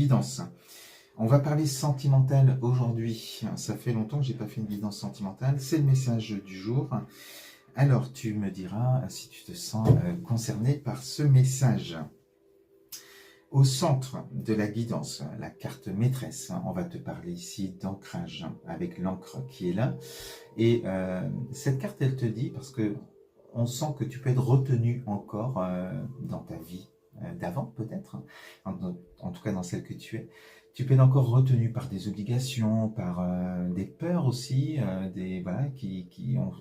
guidance. On va parler sentimental aujourd'hui. Ça fait longtemps que j'ai pas fait une guidance sentimentale. C'est le message du jour. Alors, tu me diras si tu te sens concerné par ce message. Au centre de la guidance, la carte maîtresse, on va te parler ici d'ancrage avec l'encre qui est là. Et cette carte, elle te dit, parce que on sent que tu peux être retenu encore dans ta vie d'avant peut-être, en tout cas dans celle que tu es. Tu peux être encore retenu par des obligations, par des peurs aussi, voilà,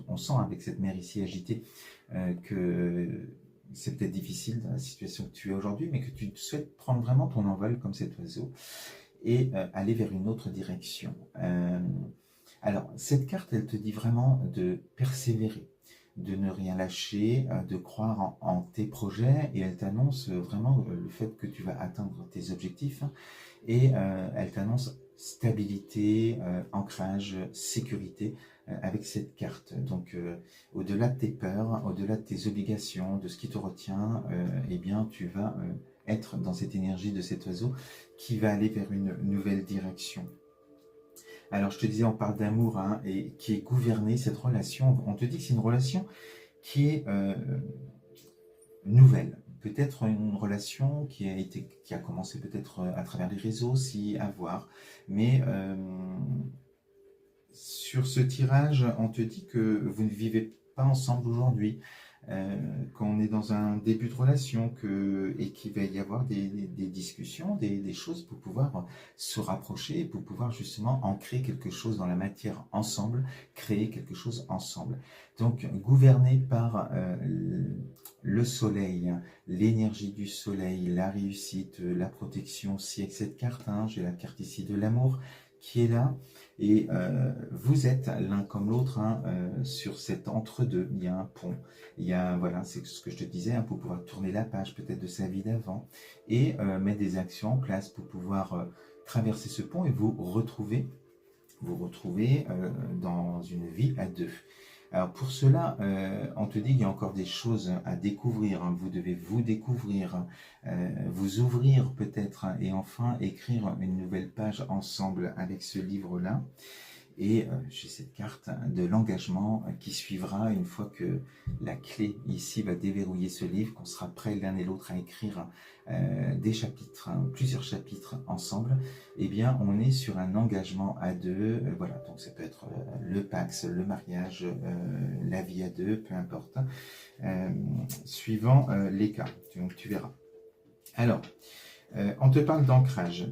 on sent avec cette mer ici agitée que c'est peut-être difficile dans la situation que tu es aujourd'hui, mais que tu souhaites prendre vraiment ton envol comme cet oiseau et aller vers une autre direction. Alors, cette carte, elle te dit vraiment de persévérer, de ne rien lâcher, de croire en tes projets, et elle t'annonce vraiment le fait que tu vas atteindre tes objectifs, et elle t'annonce stabilité, ancrage, sécurité avec cette carte. Donc, au-delà de tes peurs, au-delà de tes obligations, de ce qui te retient, eh bien, tu vas être dans cette énergie de cet oiseau qui va aller vers une nouvelle direction. Alors, je te disais, on parle d'amour et qui est gouverné, cette relation. On te dit que c'est une relation qui est nouvelle. Peut-être une relation qui a commencé peut-être à travers les réseaux aussi, à voir. Mais sur ce tirage, on te dit que vous ne vivez pas ensemble aujourd'hui. Qu'on est dans un début de relation et qu'il va y avoir des discussions, des choses pour pouvoir se rapprocher, pour pouvoir justement ancrer quelque chose dans la matière ensemble, créer quelque chose ensemble. Donc, gouverné par le soleil, l'énergie du soleil, la réussite, la protection aussi avec cette carte, j'ai la carte ici de l'amour qui est là, et vous êtes l'un comme l'autre sur cet entre-deux. Il y a un pont, il y a, voilà, c'est ce que je te disais, pour pouvoir tourner la page peut-être de sa vie d'avant, et mettre des actions en place pour pouvoir traverser ce pont et vous retrouver dans une vie à deux. Alors pour cela, on te dit qu'il y a encore des choses à découvrir, vous devez vous découvrir, vous ouvrir peut-être, et enfin écrire une nouvelle page ensemble avec ce livre-là. Et j'ai cette carte de l'engagement qui suivra une fois que la clé ici va déverrouiller ce livre, qu'on sera prêts l'un et l'autre à écrire des chapitres, plusieurs chapitres ensemble. Eh bien, on est sur un engagement à deux. Voilà, donc ça peut être le Pax, le mariage, la vie à deux, peu importe, suivant les cas. Donc tu verras. Alors, on te parle d'ancrage.